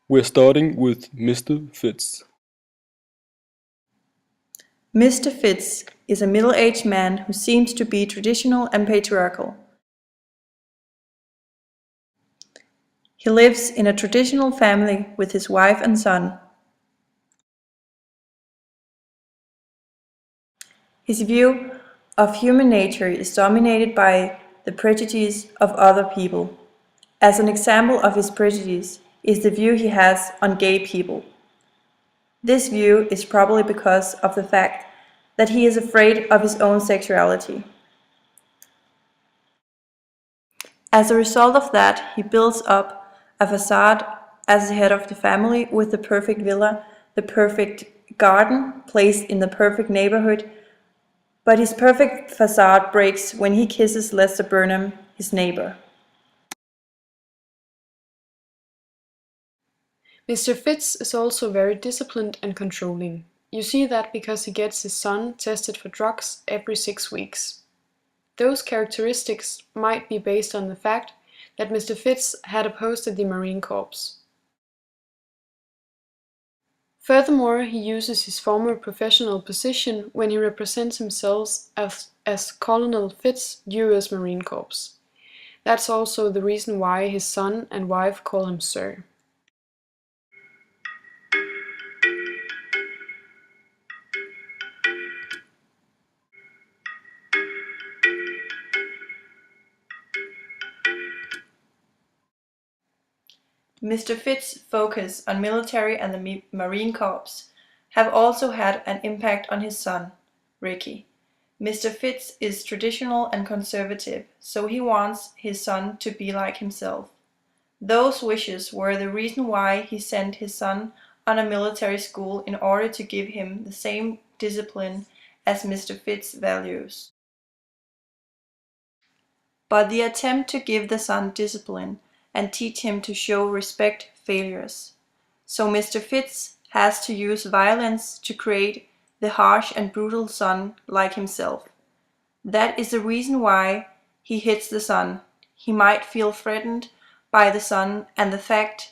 We're starting with Mr. Fitz. Mr. Fitz is a middle-aged man who seems to be traditional and patriarchal. He lives in a traditional family with his wife and son. His view of human nature is dominated by the prejudice of other people. As an example of his prejudice is the view he has on gay people. This view is probably because of the fact that he is afraid of his own sexuality. As a result of that, he builds up a facade as the head of the family with the perfect villa, the perfect garden, placed in the perfect neighborhood. But his perfect facade breaks when he kisses Lester Burnham, his neighbor. Mr. Fitz is also very disciplined and controlling. You see that because he gets his son tested for drugs every 6 weeks. Those characteristics might be based on the fact that Mr. Fitz had opposed the Marine Corps. Furthermore, he uses his former professional position when he represents himself as Colonel Fitz, U.S. Marine Corps. That's also the reason why his son and wife call him Sir. Mr. Fitz's focus on military and the Marine Corps have also had an impact on his son, Ricky. Mr. Fitz is traditional and conservative, so he wants his son to be like himself. Those wishes were the reason why he sent his son on a military school in order to give him the same discipline as Mr. Fitz values. But the attempt to give the son discipline and teach him to show respect failures. So Mr. Fitz has to use violence to create the harsh and brutal son like himself. That is the reason why he hits the son. He might feel threatened by the son and the fact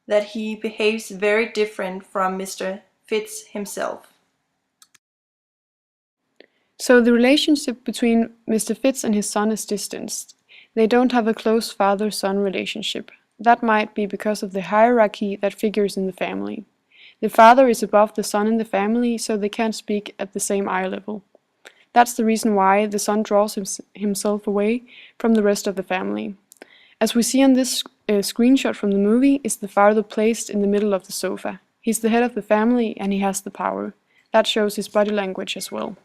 that he behaves very different from Mr. Fitz himself. So the relationship between Mr. Fitz and his son is distanced. They don't have a close father-son relationship. That might be because of the hierarchy that figures in the family. The father is above the son in the family, so they can't speak at the same eye level. That's the reason why the son draws himself away from the rest of the family. As we see on this screenshot from the movie, is the father placed in the middle of the sofa. He's the head of the family and he has the power. That shows his body language as well.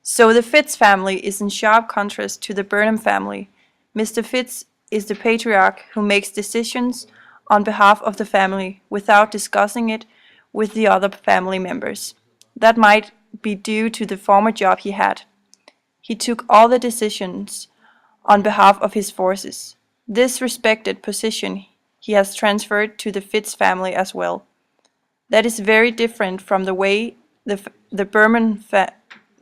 So the Fitz family is in sharp contrast to the Burnham family. Mr. Fitz is the patriarch who makes decisions on behalf of the family without discussing it with the other family members. That might be due to the former job he had. He took all the decisions on behalf of his forces. This respected position he has transferred to the Fitz family as well. That is very different from the way the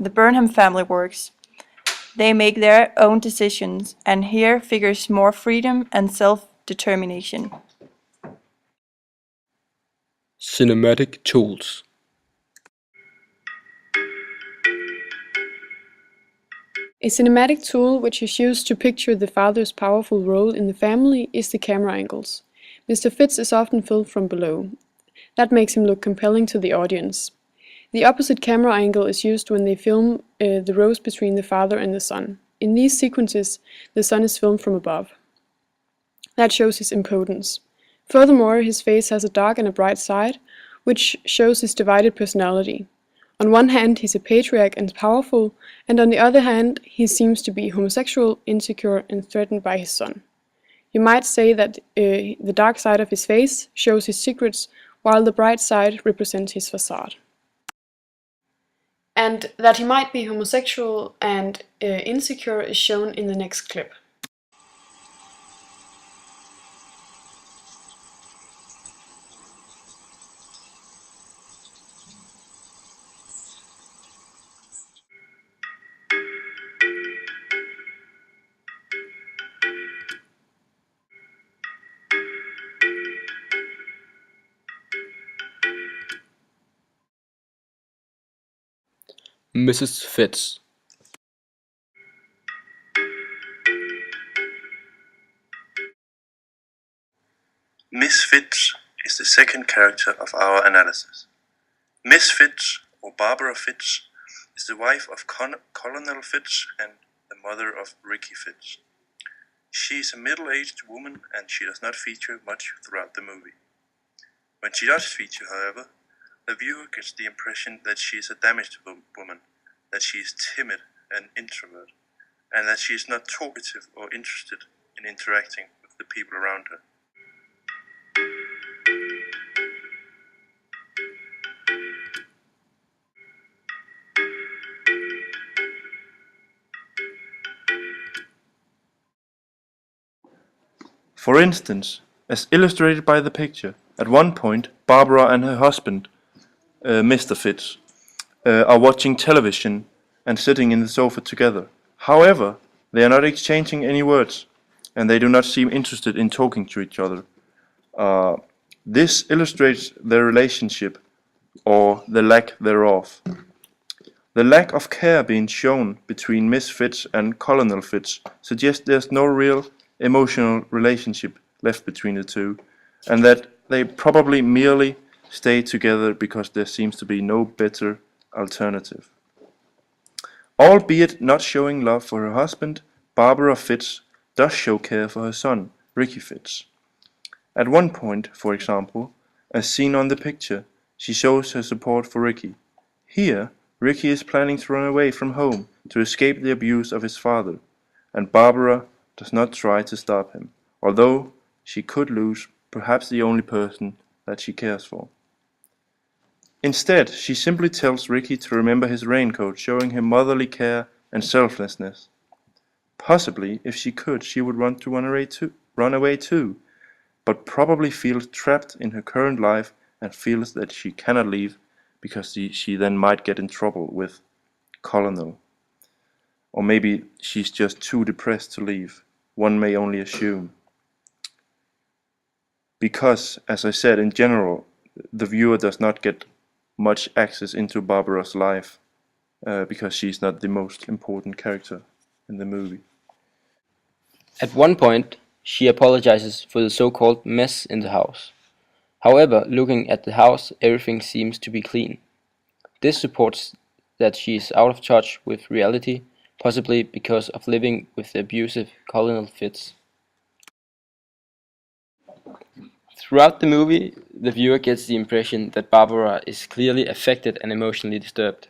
Burnham family works. They make their own decisions, and here figures more freedom and self-determination. Cinematic tools. A cinematic tool which is used to picture the father's powerful role in the family is the camera angles. Mr. Fitz is often filmed from below. That makes him look compelling to the audience. The opposite camera angle is used when they film the rows between the father and the son. In these sequences, the son is filmed from above. That shows his impotence. Furthermore, his face has a dark and a bright side, which shows his divided personality. On one hand, he's a patriarch and powerful, and on the other hand, he seems to be homosexual, insecure, and threatened by his son. You might say that the dark side of his face shows his secrets, while the bright side represents his facade. And that he might be homosexual and insecure is shown in the next clip. Mrs. Fitz. Miss Fitz is the second character of our analysis. Miss Fitz, or Barbara Fitz, is the wife of Colonel Fitz and the mother of Ricky Fitz. She is a middle-aged woman and she does not feature much throughout the movie. When she does feature, however, the viewer gets the impression that she is a damaged woman, that she is timid and introvert, and that she is not talkative or interested in interacting with the people around her. For instance, as illustrated by the picture, at one point Barbara and her husband, Mr. Fitz, are watching television and sitting in the sofa together. However, they are not exchanging any words, and they do not seem interested in talking to each other. This illustrates their relationship, or the lack thereof. The lack of care being shown between Miss Fitz and Colonel Fitz suggests there's no real emotional relationship left between the two, and that they probably merely stay together because there seems to be no better alternative. Albeit not showing love for her husband, Barbara Fitz does show care for her son, Ricky Fitz. At one point, for example, as seen on the picture, she shows her support for Ricky. Here, Ricky is planning to run away from home to escape the abuse of his father, and Barbara does not try to stop him, although she could lose perhaps the only person that she cares for. Instead, she simply tells Ricky to remember his raincoat, showing him motherly care and selflessness. Possibly, if she could, she would want to run away too, but probably feels trapped in her current life and feels that she cannot leave because she then might get in trouble with Colonel. Or maybe she's just too depressed to leave. One may only assume. Because, as I said, in general, the viewer does not get much access into Barbara's life because she's not the most important character in the movie. At one point, she apologizes for the so-called mess in the house. However, looking at the house, everything seems to be clean. This supports that she is out of touch with reality, possibly because of living with the abusive Colonel Fitz. Throughout the movie, the viewer gets the impression that Barbara is clearly affected and emotionally disturbed.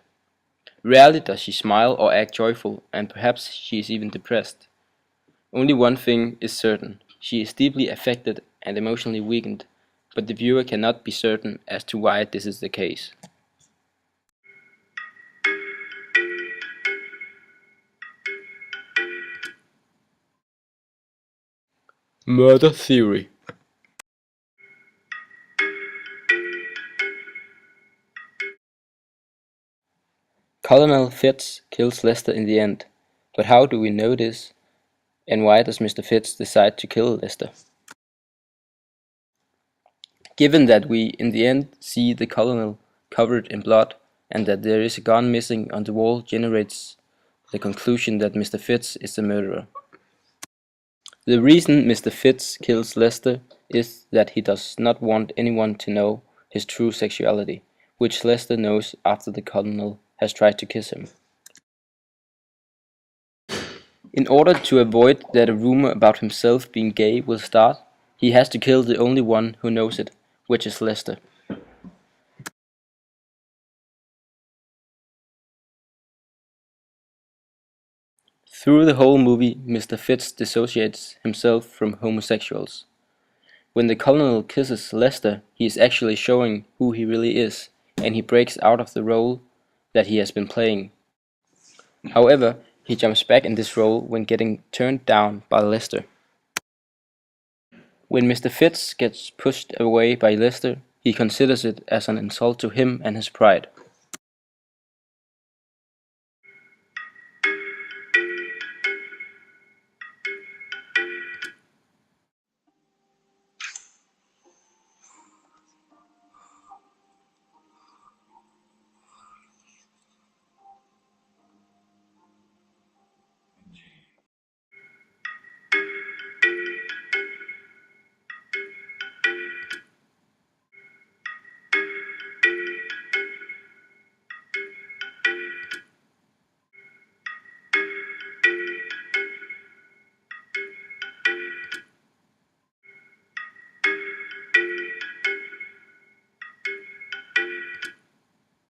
Rarely does she smile or act joyful, and perhaps she is even depressed. Only one thing is certain: she is deeply affected and emotionally weakened, but the viewer cannot be certain as to why this is the case. Murder theory. Colonel Fitz kills Lester in the end, but how do we know this, and why does Mr. Fitz decide to kill Lester? Given that we, in the end, see the Colonel covered in blood, and that there is a gun missing on the wall, generates the conclusion that Mr. Fitz is the murderer. The reason Mr. Fitz kills Lester is that he does not want anyone to know his true sexuality, which Lester knows after the Colonel has tried to kiss him. In order to avoid that a rumor about himself being gay will start, he has to kill the only one who knows it, which is Lester. Through the whole movie, Mr. Fitz dissociates himself from homosexuals. When the Colonel kisses Lester, he is actually showing who he really is, and he breaks out of the role that he has been playing. However, he jumps back in this role when getting turned down by Lester. When Mr. Fitz gets pushed away by Lester, he considers it as an insult to him and his pride.